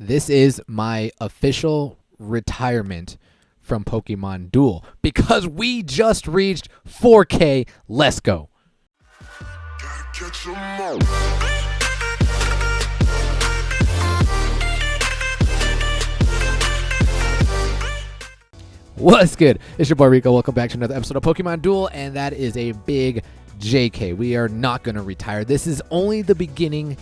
This is my official retirement from Pokemon Duel because we just reached 4K. Let's go. What's good? It's your boy Rico. Welcome back to another episode of Pokemon Duel, and that is a big JK. We are not going to retire. This is only the beginning.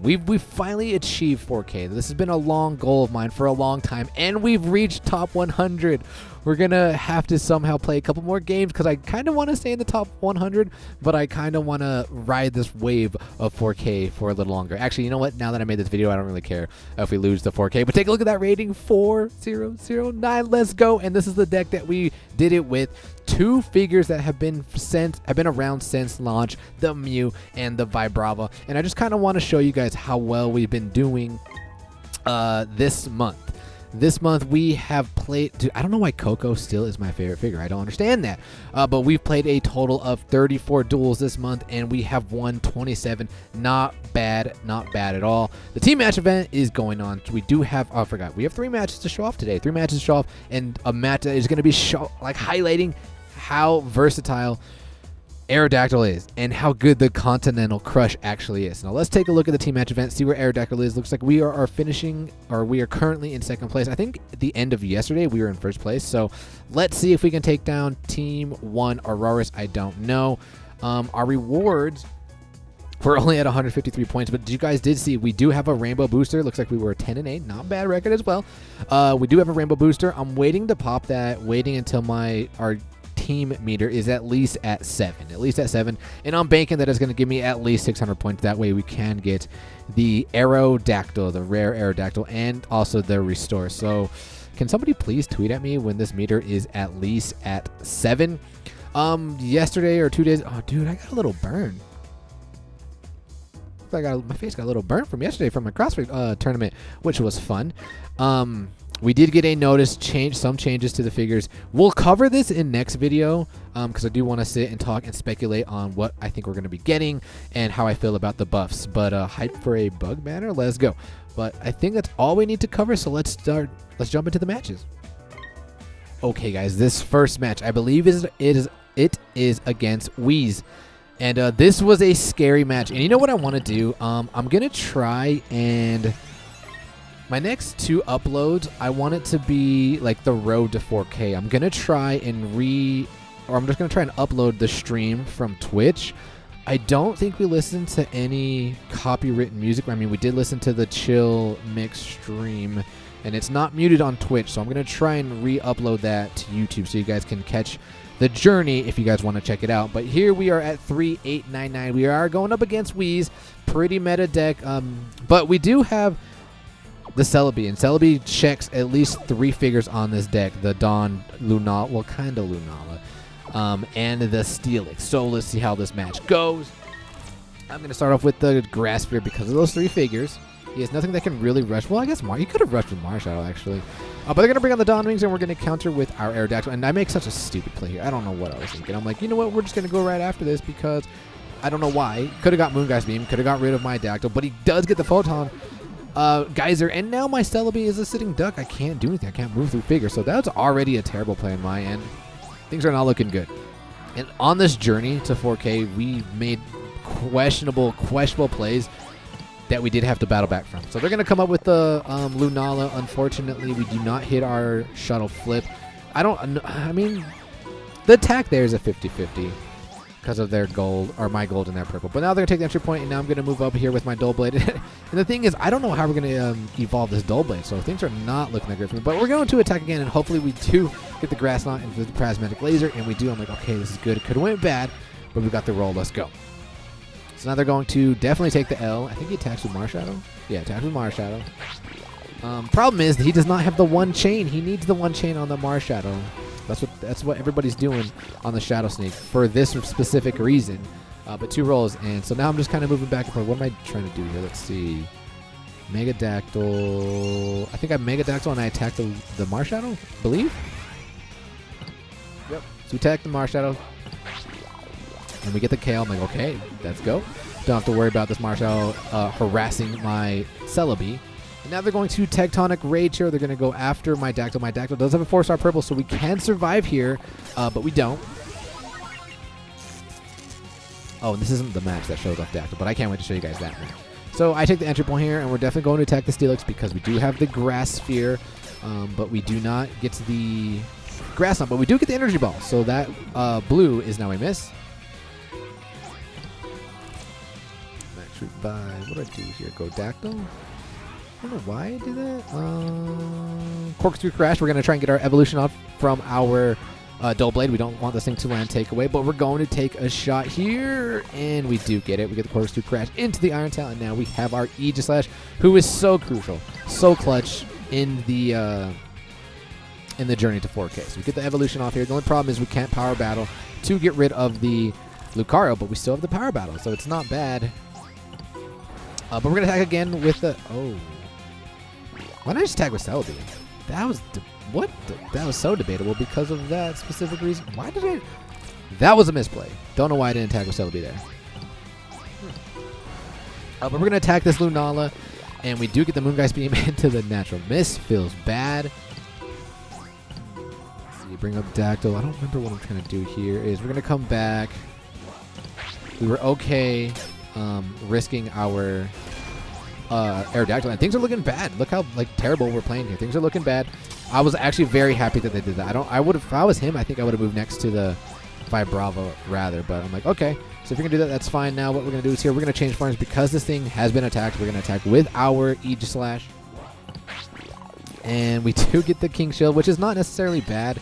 We've finally achieved 4K. This has been a long goal of mine for a long time, and we've reached top 100. We're going to have to somehow play a couple more games because I kind of want to stay in the top 100, but I kind of want to ride this wave of 4K for a little longer. Actually, you know what? Now that I made this video, I don't really care if we lose the 4K, but take a look at that rating, 4009. Let's go. And this is the deck that we did it with. Two figures that have been around since launch, the Mew and the Vibrava, and I just kind of want to show you guys how well we've been doing this month. This month we have played. Dude, I don't know why Coco still is my favorite figure. I don't understand that. But we've played a total of 34 duels this month, and we have won 27. Not bad at all. The team match event is going on. We do have. Oh, I forgot. We have 3 matches to show off today. 3 matches to show off, and a match that is going to be highlighting how versatile Aerodactyl is and how good the Continental Crush actually is. Now let's take a look at the team match event, see where Aerodactyl is. Looks like we are currently in second place. I think at the end of yesterday we were in first place. So let's see if we can take down Team 1 Auroras. I don't know. Our rewards, we're only at 153 points, but you guys did see we do have a rainbow booster. Looks like we were 10-8, not bad record as well. We do have a rainbow booster. I'm waiting to pop that, waiting until our team meter is at least at 7, and I'm banking that it's going to give me at least 600 points. That way we can get the Aerodactyl, the rare Aerodactyl, and also the restore. So can somebody please tweet at me when this meter is at least at 7? Yesterday or 2 days, oh dude, I got a little burn. My face got a little burn from yesterday from my CrossFit tournament, which was fun. We did get a notice some changes to the figures. We'll cover this in next video because I do want to sit and talk and speculate on what I think we're going to be getting and how I feel about the buffs. But hype for a bug banner, let's go. But I think that's all we need to cover, so let's jump into the matches. Okay, guys, this first match I believe it is against Wheeze. And this was a scary match. And you know what I want to do? I'm going to try and... my next 2 uploads, I want it to be like the road to 4K. I'm going to try and I'm just going to try and upload the stream from Twitch. I don't think we listened to any copywritten music. I mean, we did listen to the Chill Mix stream, and it's not muted on Twitch. So I'm going to try and re-upload that to YouTube so you guys can catch the journey if you guys want to check it out. But here we are at 3899. We are going up against Wheeze. Pretty meta deck. But we do have the Celebi, and Celebi checks at least 3 figures on this deck. The Dawn, Lunala, well, kind of Lunala, and the Steelix. So let's see how this match goes. I'm going to start off with the Grass Sphere because of those 3 figures. He has nothing that can really rush. Well, I guess he could have rushed with Marshadow, actually. But they're going to bring on the Dawn Wings, and we're going to counter with our Aerodactyl. And I make such a stupid play here. I don't know what I was thinking. I'm like, you know what? We're just going to go right after this because I don't know why. Could have got Moongeist Beam. Could have got rid of my Dactyl. But he does get the Photon Geyser, and now my Celebi is a sitting duck. I can't do anything. I can't move through figures. So that's already a terrible play on my end. Things are not looking good. And on this journey to 4K, we made questionable plays that we did have to battle back from. So they're going to come up with the Lunala. Unfortunately, we do not hit our shuttle flip. I mean, the attack there is a 50-50 because of their gold, or my gold and their purple. But now they're going to take the entry point, and now I'm going to move up here with my Dull Blade. And the thing is, I don't know how we're going to evolve this Dull Blade, so things are not looking that good for me. But we're going to attack again, and hopefully we do get the Grass Knot into the Prismatic Laser, and we do. I'm like, okay, this is good. It could have went bad, but we got the roll. Let's go. So now they're going to definitely take the L. I think he attacks with Marshadow. Yeah, attacks with Marshadow. Problem is, he does not have the 1 chain. He needs the 1 chain on the Marshadow. That's what everybody's doing on the Shadow Sneak for this specific reason. But 2 rolls, and so now I'm just kind of moving back and forth. What am I trying to do here? Let's see. Megadactyl. I think I Megadactyl and I attacked the Marshadow, I believe. Yep. So we attack the Marshadow, and we get the KO. I'm like, okay, let's go. Don't have to worry about this Marshall harassing my Celebi. And now they're going to Tectonic Rage here. They're going to go after my Dactyl. My Dactyl does have a 4-star purple, so we can survive here, but we don't. Oh, and this isn't the match that shows off Dactyl, but I can't wait to show you guys that match. So I take the entry point here, and we're definitely going to attack the Steelix because we do have the Grass Sphere, but we do not get to the Grass Knot, but we do get the Energy Ball. So that blue is now a miss. Max Revive. What do I do here? Go Dactyl? I don't know why I do that. Corkscrew Crash. We're going to try and get our evolution off from our Dull Blade. We don't want this thing to land takeaway, but we're going to take a shot here, and we do get it. We get the Corkscrew Crash into the Iron Tail, and now we have our Aegislash, who is so crucial, so clutch in the journey to 4K. So we get the evolution off here. The only problem is we can't Power Battle to get rid of the Lucario, but we still have the Power Battle, so it's not bad. But we're going to attack again with the... Oh. Why not just attack with Celebi? That was... What? That was so debatable because of that specific reason. Why did I... That was a misplay. Don't know why I didn't attack with Celebi there. But we're going to attack this Lunala, and we do get the Moongeist Beam into the natural miss. Feels bad. Let's see, bring up Dactyl. I don't remember what I'm trying to do here. We're going to come back. We were okay risking our... Aerodactyl, and things are looking bad. Look how terrible we're playing here. Things are looking bad. I was actually very happy that they did that. I would have, if I was him, I think I would have moved next to the Vibrava rather. But I'm like, okay, so if you're gonna do that, that's fine. Now what we're gonna do is here we're gonna change forms because this thing has been attacked. We're gonna attack with our Aegislash, and we do get the King Shield, which is not necessarily bad,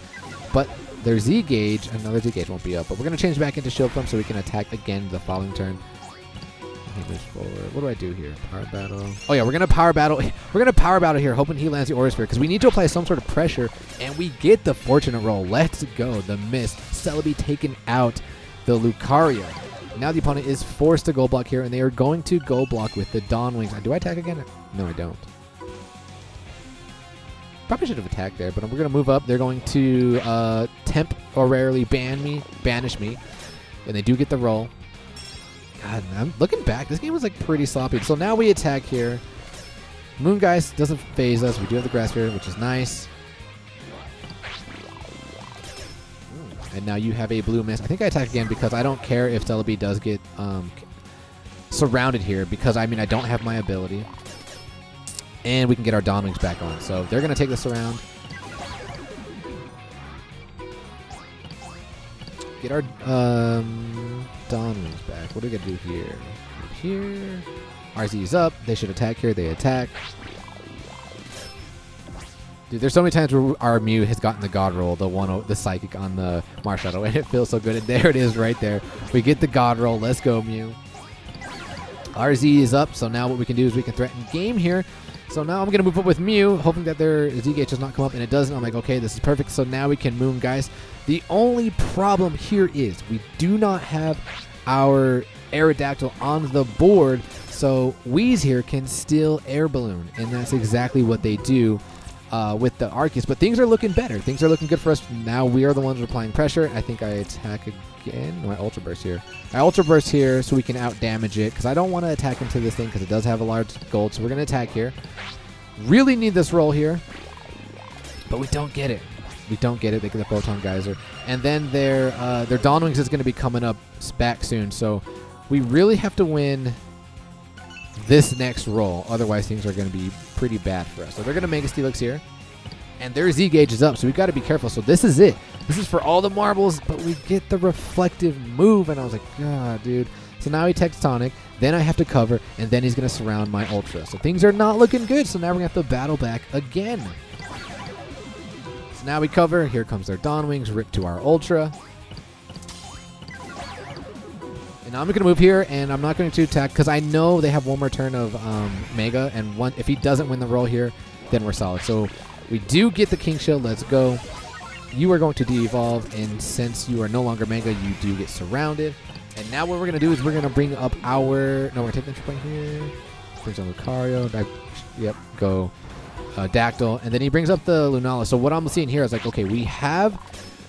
but their Z gauge, another Z gauge won't be up. But we're gonna change back into Shield form so we can attack again the following turn. Moves forward. What do I do here? Power Battle. Oh yeah, we're gonna Power Battle. We're gonna Power Battle here, hoping he lands the Aura Sphere because we need to apply some sort of pressure, and we get the Fortunate Roll. Let's go. The miss. Celebi taking out the Lucario. Now the opponent is forced to Go Block here, and they are going to Go Block with the Dawn Wings. Do I attack again? No, I don't. Probably should have attacked there, but we're gonna move up. They're going to temporarily banish me, and they do get the roll. God, I'm looking back. This game was pretty sloppy. So now we attack here. Moongeist doesn't phase us. We do have the Grass Sphere, which is nice. And now you have a blue miss. I think I attack again because I don't care if Celebi does get surrounded here because, I don't have my ability. And we can get our Dawn Wings back on. So they're going to take this around. Get our Dawn Wings back. What are we going to do here? Here. RZ is up. They should attack here. They attack. Dude, there's so many times where our Mew has gotten the God Roll, the Psychic on the Marshadow, and it feels so good. And there it is right there. We get the God Roll. Let's go, Mew. RZ is up, so now what we can do is we can threaten game here. So now I'm going to move up with Mew, hoping that their Z-Gauge does not come up, and it doesn't. I'm like, okay, this is perfect. So now we can Moongeist. The only problem here is we do not have our Aerodactyl on the board, so Wheeze here can still Air Balloon, and that's exactly what they do with the Arceus. But things are looking better. Things are looking good for us. Now we are the ones applying pressure. I think I attack again. No, I Ultra Burst here. I Ultra Burst here so we can out-damage it, because I don't want to attack into this thing because it does have a large gold, so we're going to attack here. Really need this roll here, but we don't get it. We don't get it. They get the Photon Geyser. And then their Dawn Wings is going to be coming up back soon, so we really have to win this next roll. Otherwise, things are going to be pretty bad for us. So they're going to make a Steelix here, and their Z-Gauge is up, so we've got to be careful. So this is it. This is for all the marbles, but we get the reflective move, and I was like, God, dude. So now he Tectonic, then I have to cover, and then he's going to surround my Ultra. So things are not looking good, so now we're going to have to battle back again. So now we cover. Here comes their Dawn Wings, rip to our Ultra. And now I'm going to move here, and I'm not going to attack, because I know they have one more turn of Mega, and if he doesn't win the roll here, then we're solid. So we do get the King Shield. Let's go. You are going to de-evolve, and since you are no longer Mega, you do get surrounded. And now what we're going to do is we're going to bring up our... No, we're going to take the entry point here. Brings on Lucario. Yep, go Dactyl. And then he brings up the Lunala. So what I'm seeing here is like, okay, we have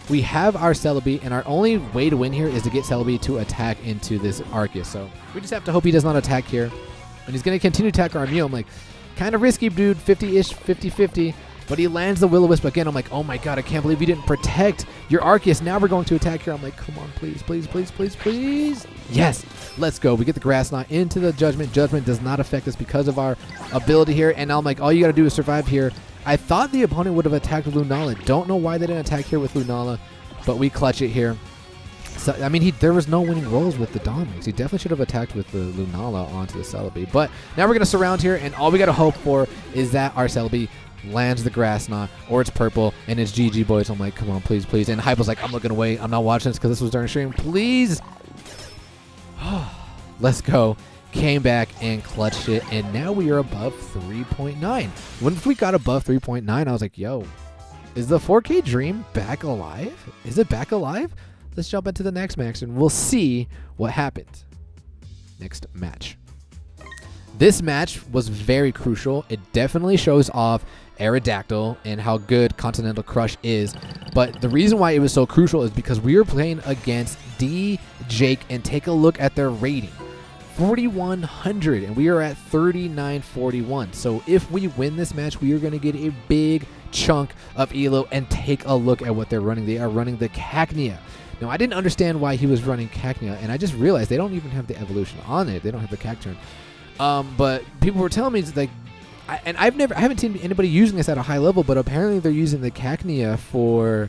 we have our Celebi, and our only way to win here is to get Celebi to attack into this Arceus. So we just have to hope he does not attack here. And he's going to continue to attack our Mew. I'm like, kind of risky, dude, 50-ish, 50-50. But he lands the Will-O-Wisp again. I'm like, oh my god, I can't believe you didn't protect your Arceus. Now we're going to attack here. I'm like, come on, please, please, please, please, please. Yes, let's go. We get the Grass Knot into the Judgment. Judgment does not affect us because of our ability here. And now I'm like, all you got to do is survive here. I thought the opponent would have attacked with Lunala. Don't know why they didn't attack here with Lunala, but we clutch it here. So, I mean, there was no winning rolls with the Dawn Wings. He definitely should have attacked with the Lunala onto the Celebi. But now we're going to surround here, and all we got to hope for is that our Celebi lands the Grass Knot, or it's purple, and it's GG, boys. I'm like, come on, please, please. And Hypo's like, I'm looking away. I'm not watching this because this was during stream. Please. Let's go. Came back and clutched it, and now we are above 3.9. Once we got above 3.9, I was like, yo, is the 4K Dream back alive? Is it back alive? Let's jump into the next match, and we'll see what happens. Next match. This match was very crucial. It definitely shows off Aerodactyl and how good Continental Crush is. But the reason why it was so crucial is because we were playing against D, Jake, and take a look at their rating. 4,100, and we are at 3,941. So if we win this match, we are going to get a big chunk of Elo, and take a look at what they're running. They are running the Cacnea. Now, I didn't understand why he was running Cacnea, and I just realized they don't even have the evolution on it. They don't have the Cacturn. But people were telling me, it's like, I haven't seen anybody using this at a high level, but apparently they're using the Cacnea for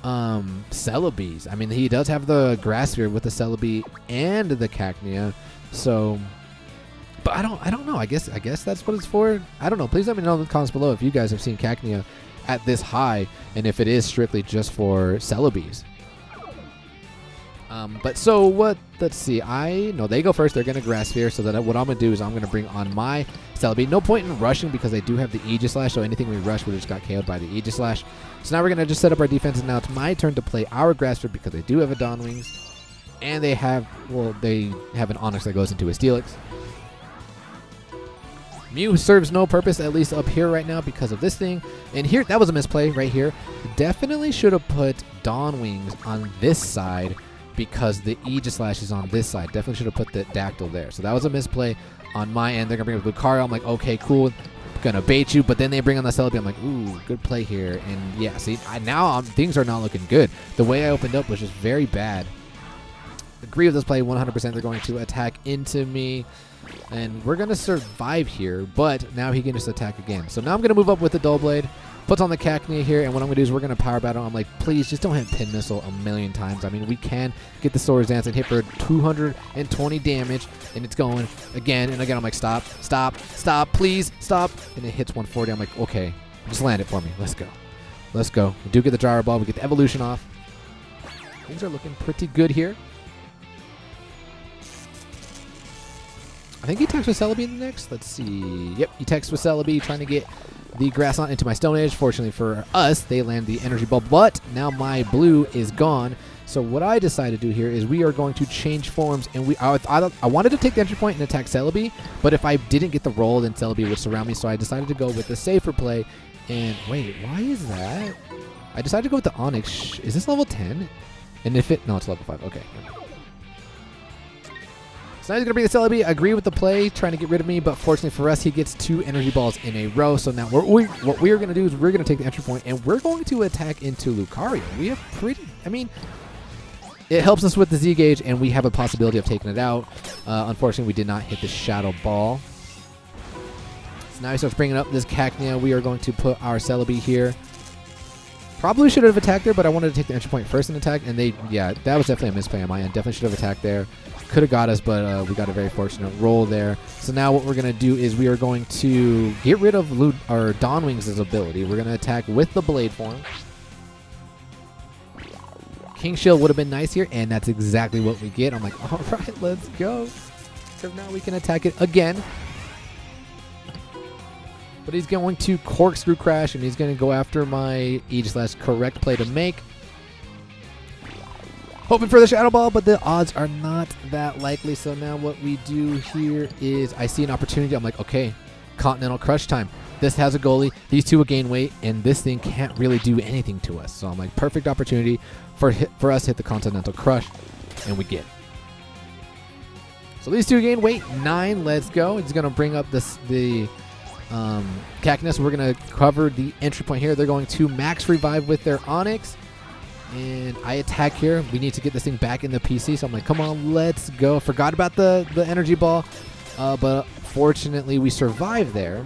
Celebes. I mean, he does have the Grass Sphere with the Celebi and the Cacnea. So, but I don't know. I guess that's what it's for. I don't know. Please let me know in the comments below if you guys have seen Cacnea at this high, and if it is strictly just for Celebes. But so what? Let's see. No, they go first. They're gonna Grass Sphere. So that what I'm gonna do is I'm gonna bring on my Celebi. No point in rushing because they do have the Aegislash. So anything we rush would have just got KO'd by the Aegislash. So now we're gonna just set up our defense, and now it's my turn to play our Grass Sphere because they do have a Dawn Wings. And they have an Onyx that goes into a Steelix. Mew serves no purpose, at least up here right now, because of this thing. And here, that was a misplay right here. Definitely should have put Dawn Wings on this side because the Aegislash is on this side. Definitely should have put the Dactyl there. So that was a misplay on my end. They're going to bring up Lucario. I'm like, okay, cool. Gonna bait you, but then they bring on the Celebi. I'm like, ooh, good play here. And yeah, see, things are not looking good. The way I opened up was just very bad. Agree with this play 100%. They're going to attack into me, and we're going to survive here, but now he can just attack again. So now I'm going to move up with the Dull Blade, puts on the Cacnea here, and what I'm going to do is we're going to Power Battle. I'm like, please, just don't hit Pin Missile a million times. I mean, we can get the Swords Dance and hit for 220 damage, and it's going again and again. I'm like, stop, stop, stop, please, stop. And it hits 140. I'm like, okay, just land it for me. Let's go. Let's go. We do get the Gyro Ball. We get the Evolution off. Things are looking pretty good here. I think he attacks with Celebi in the next. Let's see. Yep, he attacks with Celebi, trying to get the Grass Knot into my Stone Age. Fortunately for us, they land the Energy Ball, but now my blue is gone. So what I decided to do here is we are going to change forms, and I wanted to take the entry point and attack Celebi, but if I didn't get the roll, then Celebi would surround me, so I decided to go with the safer play. And wait, why is that? I decided to go with the Onyx. Is this level 10? And if it... No, it's level 5. Okay. So now he's going to bring the Celebi. Agree with the play, trying to get rid of me, but fortunately for us, he gets 2 energy balls in a row. So now what we are going to do is we're going to take the entry point, and we're going to attack into Lucario. We have pretty... I mean, it helps us with the Z-Gauge, and we have a possibility of taking it out. Unfortunately, we did not hit the Shadow Ball. So now he starts bringing up this Cacnea. We are going to put our Celebi here. Probably should have attacked there, but I wanted to take the entry point first and attack, and yeah, that was definitely a misplay on my end. Definitely should have attacked there. Could have got us, but we got a very fortunate roll there. So now what we're going to do is we are going to get rid of Dawn Wings' ability. We're going to attack with the Blade form. King Shield would have been nice here, and that's exactly what we get. I'm like, all right, let's go. So now we can attack it again. But he's going to Corkscrew Crash, and he's going to go after my Aegislash. Correct play to make. Hoping for the Shadow Ball, but the odds are not that likely. So now what we do here is I see an opportunity. I'm like, okay, Continental Crush time. This has a goalie. These two will gain weight, and this thing can't really do anything to us. So I'm like, perfect opportunity for us to hit the Continental Crush, and we get it. So these two gain weight 9. Let's go. It's gonna bring up the Cacnus. We're gonna cover the entry point here. They're going to max revive with their Onyx, and I attack here. We need to get this thing back in the PC. So I'm like, come on, let's go. Forgot about the energy ball, but fortunately we survived there.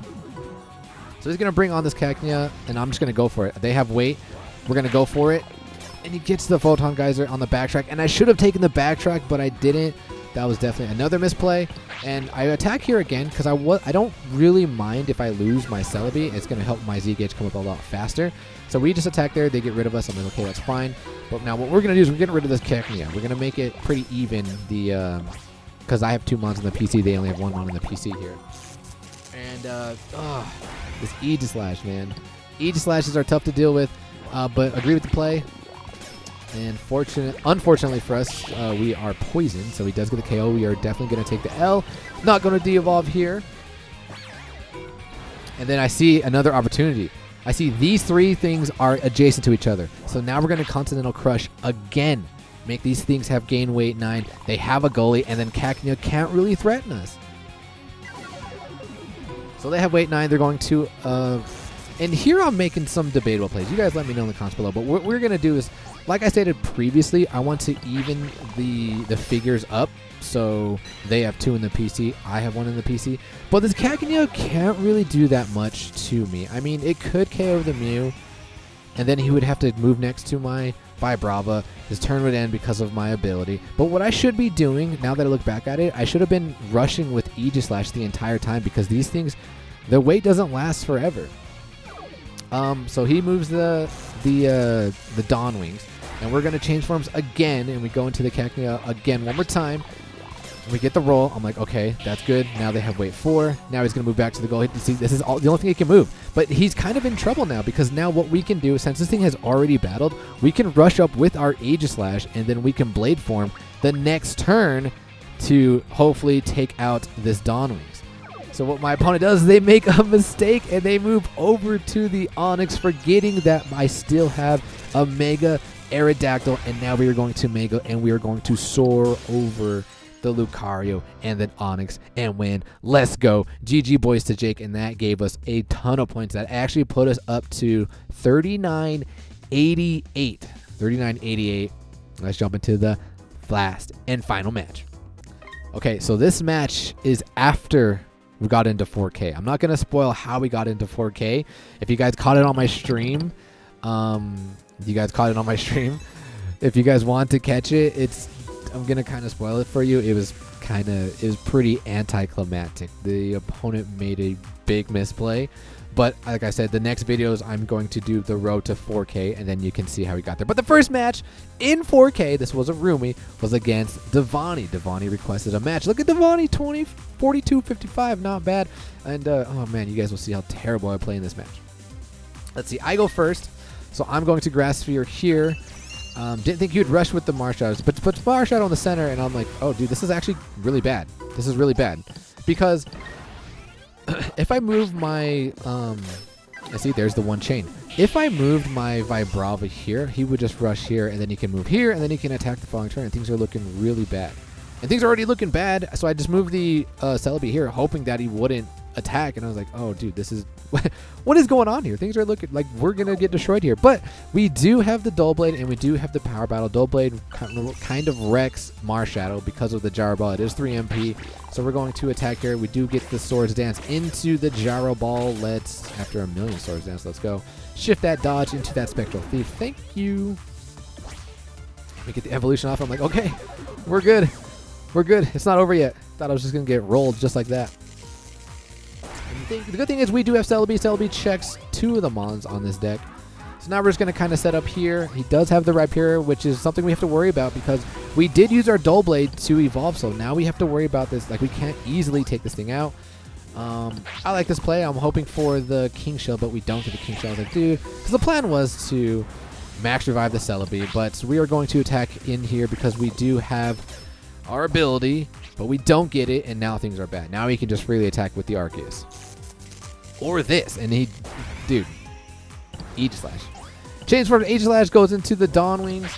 So he's going to bring on this Cacnea, and I'm just going to go for it. They have weight. We're going to go for it. And he gets the Photon Geyser on the backtrack. And I should have taken the backtrack, but I didn't. That was definitely another misplay. And I attack here again because I don't really mind if I lose my Celebi. It's going to help my Z-Gauge come up a lot faster. So we just attack there. They get rid of us. I'm like, okay, that's fine. But now what we're going to do is we're getting rid of this Cacnea. We're going to make it pretty even. Because I have 2 mons in the PC. They only have 1 mon in the PC here. And, this Aegislash, man. Aegislashes are tough to deal with, but agree with the play. And unfortunately for us, we are poisoned, so he does get the KO. We are definitely going to take the L. Not going to de-evolve here. And then I see another opportunity. I see these 3 things are adjacent to each other. So now we're going to Continental Crush again. Make these things have gain weight 9. They have a goalie, and then Cacnea can't really threaten us. So they have weight 9. They're going to, and here I'm making some debatable plays. You guys let me know in the comments below. But what we're going to do is, like I stated previously, I want to even the figures up. So they have 2 in the PC. I have 1 in the PC. But this Cacnea can't really do that much to me. I mean, it could KO the Mew, and then he would have to move next to my Vibrava. His turn would end because of my ability. But what I should be doing, now that I look back at it, I should have been rushing with Aegislash the entire time because these things, the weight doesn't last forever. So he moves the Dawn Wings, and we're going to change forms again, and we go into the Cacnea again one more time. We get the roll. I'm like, okay, that's good. Now they have weight 4. Now he's going to move back to the goal. See, this is the only thing he can move. But he's kind of in trouble now because now what we can do, since this thing has already battled, we can rush up with our Aegislash, and then we can Blade Form the next turn to hopefully take out this Dawn Wings. So what my opponent does is they make a mistake, and they move over to the Onyx, forgetting that I still have a Mega Aerodactyl, and now we are going to Mega, and we are going to soar over the Lucario and then Onyx and win. Let's go. GG boys to Jake, and that gave us a ton of points. That actually put us up to 39.88. 39.88. Let's jump into the last and final match. Okay, so this match is after we got into 4K. I'm not going to spoil how we got into 4K. If you guys caught it on my stream, if you guys want to catch it, I'm gonna kind of spoil it for you. It was pretty anticlimactic. The opponent made a big misplay, but like I said, the next videos I'm going to do the road to 4K, and then you can see how he got there. But the first match in 4K, this was a roomie, was against Devani. Devani requested a match. Look at Devani, 42-55, not bad. And oh man, you guys will see how terrible I play in this match. Let's see, I go first, so I'm going to Grass Sphere here. Didn't think you'd rush with the Marshadows, but puts Marshadow on the center, and I'm like, oh, dude, this is actually really bad. This is really bad. Because if I move my, I see, there's the one chain. If I moved my Vibrava here, he would just rush here, and then he can move here, and then he can attack the following turn, and things are looking really bad. And things are already looking bad, so I just moved the Celebi here, hoping that he wouldn't attack, and I was like, oh, dude, this is... what is going on here? Things are looking like we're going to get destroyed here. But we do have the Dull Blade, and we do have the Power Battle. Dull Blade kind of wrecks Marshadow because of the Gyro Ball. It is 3 MP, so we're going to attack here. We do get the Swords Dance into the Gyro Ball. Let's, after a million Swords Dance, let's go. Shift that dodge into that Spectral Thief. Thank you. We get the evolution off. I'm like, okay, we're good. We're good. It's not over yet. Thought I was just going to get rolled just like that. The good thing is we do have Celebi. Celebi checks 2 of the Mons on this deck. So now we're just going to kind of set up here. He does have the Rhyperior, which is something we have to worry about because we did use our Dull Blade to evolve. So now we have to worry about this. Like, we can't easily take this thing out. I like this play. I'm hoping for the King Shell, but we don't get the King Shell. I was like, dude, because the plan was to max revive the Celebi, but we are going to attack in here because we do have our ability, but we don't get it, and now things are bad. Now we can just freely attack with the Arceus. or this. And he, dude, Aegislash. Change form to Aegislash, goes into the Dawn Wings,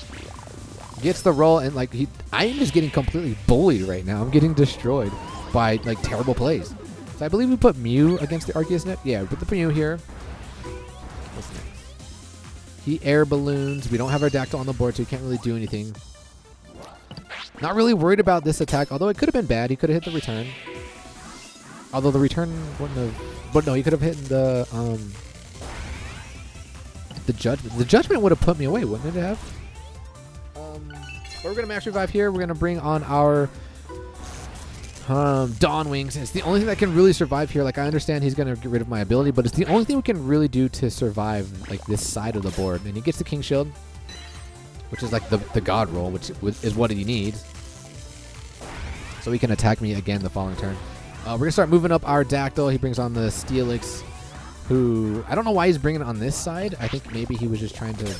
gets the roll, and like I am just getting completely bullied right now. I'm getting destroyed by like terrible plays. So I believe we put Mew against the Arceus net. Yeah, we put the Mew here. What's next? He air balloons. We don't have our Dactyl on the board, so he can't really do anything. Not really worried about this attack, although it could have been bad. He could have hit the return. Although the return wouldn't have... But no, he could have hit the Judgment. The Judgment would have put me away, wouldn't it have? But we're going to max revive here. We're going to bring on our Dawn Wings. It's the only thing that can really survive here. Like, I understand he's going to get rid of my ability, but it's the only thing we can really do to survive, like, this side of the board. And he gets the King Shield, which is like the God roll, which is what he needs. So he can attack me again the following turn. We're going to start moving up our Dactyl. He brings on the Steelix, who... I don't know why he's bringing it on this side. I think maybe he was just trying to...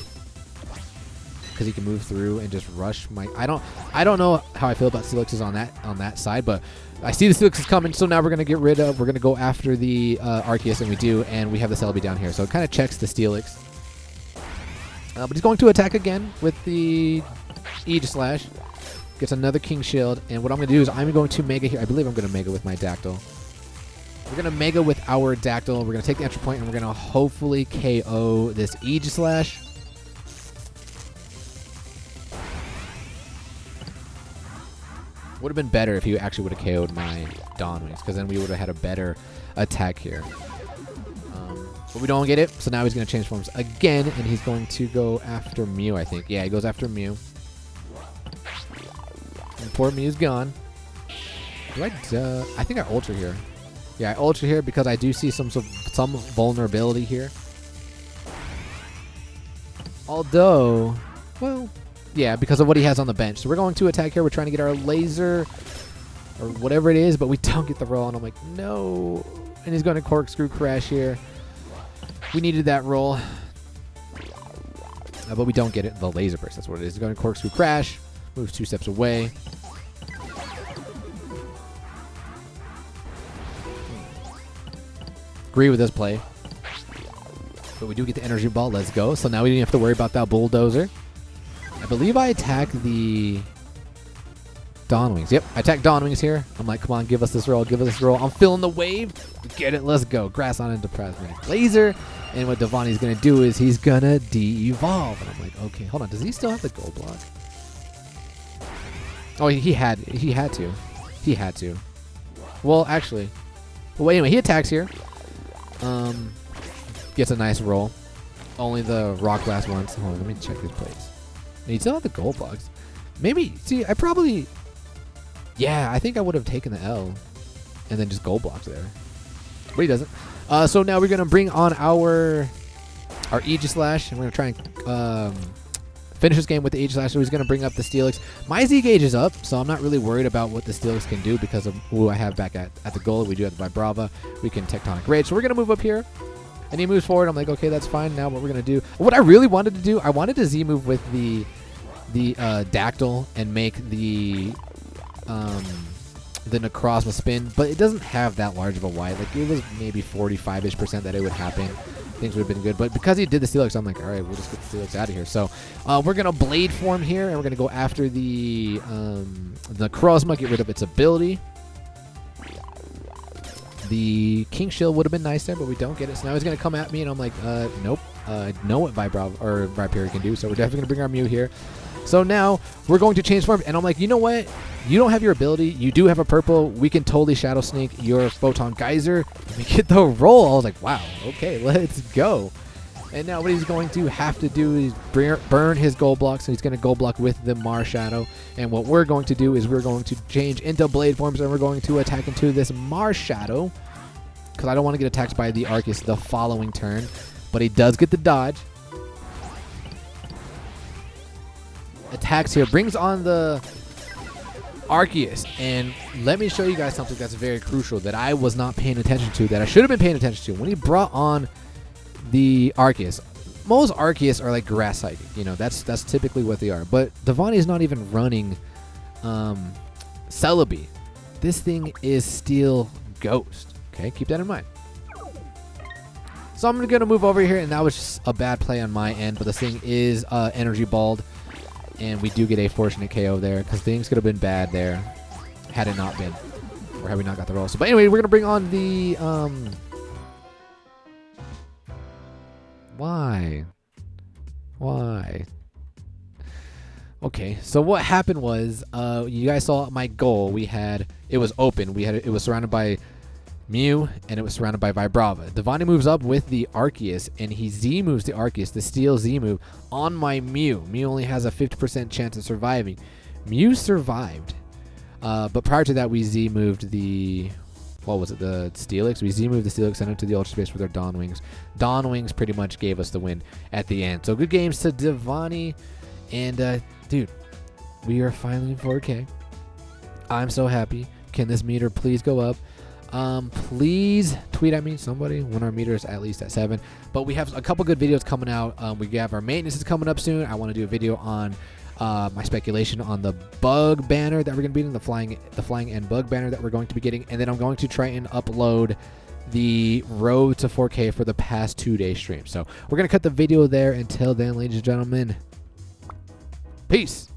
Because he can move through and just rush my... I don't know how I feel about Steelix's on that side, but I see the Steelix is coming, so now we're going to get rid of... We're going to go after the Arceus, and we do, and we have the Celebi down here. So it kind of checks the Steelix. But he's going to attack again with the Aegislash. Gets another King Shield. And what I'm going to do is I'm going to Mega here. I believe I'm going to Mega with my Dactyl. We're going to Mega with our Dactyl. We're going to take the entry point, and we're going to hopefully KO this Aegislash. Would have been better if he actually would have KO'd my Dawn Wings, because then we would have had a better attack here. But we don't get it, so now he's going to change forms again, and he's going to go after Mew, I think. Yeah, he goes after Mew. And poor Mew's gone. Do I think I Ultra here. Yeah, I Ultra here because I do see some vulnerability here. Although, well, yeah, because of what he has on the bench. So we're going to attack here. We're trying to get our laser or whatever it is, but we don't get the roll, and I'm like, no. And he's going to Corkscrew Crash here. We needed that roll, but we don't get it. The Laser Burst, that's what it is. He's going to Corkscrew Crash, moves 2 steps away. Agree with this play, but we do get the Energy Ball. Let's go. So now we don't have to worry about that Bulldozer. I believe I attack the Dawn Wings. Yep, I attack Dawn Wings here. I'm like, come on, give us this roll, give us this roll. I'm feeling the wave. Get it, let's go. Grass on into Plasmatic Laser. And what Devani's going to do is he's going to de-evolve. And I'm like, okay, hold on. Does he still have the Gold Block? Oh, he had to. He had to. Well, actually. Well, anyway, he attacks here. Gets a nice roll. Only the Rock Blast once. Hold on, let me check his plays. And he still have the Gold Blocks. Maybe, see, I probably... Yeah, I think I would have taken the L and then just Gold Blocks there. But he doesn't. So now we're going to bring on our Aegislash, and we're going to try and finish this game with the Aegislash. So he's going to bring up the Steelix. My Z gauge is up, so I'm not really worried about what the Steelix can do because of who I have back at the goal. We do have the Vibrava. We can Tectonic Rage. So we're going to move up here. And he moves forward. I'm like, okay, that's fine. Now what we're going to do. What I really wanted to do, I wanted to Z move with the Dactyl and make the Necrozma spin, but it doesn't have that large of a wide. Like, it was maybe 45-ish% that it would happen. Things would have been good, but because he did the Steelix, I'm like, all right, we'll just get the Steelix out of here. So we're gonna Blade form here, and we're gonna go after the Necrozma, get rid of its ability. The King Shield would have been nice there, but we don't get it. So now he's gonna come at me, and I'm like, nope. I know what Vipery can do, so we're definitely gonna bring our Mew here. So now we're going to change form, and I'm like, you know what? You don't have your ability. You do have a purple. We can totally Shadow Sneak your Photon Geyser. We get the roll. I was like, wow, okay, let's go. And now what he's going to have to do is burn his Gold Block, so he's going to Gold Block with the Marshadow. And what we're going to do is we're going to change into Blade forms, and we're going to attack into this Marshadow, because I don't want to get attacked by the Arceus the following turn. But he does get the dodge. Attacks here, brings on the Arceus, and let me show you guys something that's very crucial that I was not paying attention to, that I should have been paying attention to. When he brought on the Arceus, most Arceus are like Grass Psychic, you know, that's typically what they are, but Devani is not even running Celebi. This thing is Steel Ghost, okay, keep that in mind. So I'm going to move over here, and that was just a bad play on my end. But this thing is energy balled, and we do get a fortunate KO there because things could have been bad there had it not been, or had we not got the roll. So, but anyway, we're going to bring on the... Why? Okay, so what happened was, you guys saw my goal. It was open. It was surrounded by Mew, and it was surrounded by Vibrava. Devani moves up with the Arceus, and he Z-moves the Arceus, the Steel Z-move, on my Mew. Mew only has a 50% chance of surviving. Mew survived, but prior to that, we Z-moved the... What was it? The Steelix? We Z-moved the Steelix, sent it to the Ultra Space with our Dawn Wings. Dawn Wings pretty much gave us the win at the end. So good games to Devani. And, dude, we are finally in 4K. I'm so happy. Can this meter please go up? Please tweet at me, somebody, when our meter is at least at 7. But we have a couple good videos coming out. We have our maintenance is coming up soon. I want to do a video on my speculation on the bug banner that we're going to be getting, the flying end bug banner that we're going to be getting. And then I'm going to try and upload the road to 4K for the past 2-day stream. So we're going to cut the video there. Until then, ladies and gentlemen, peace.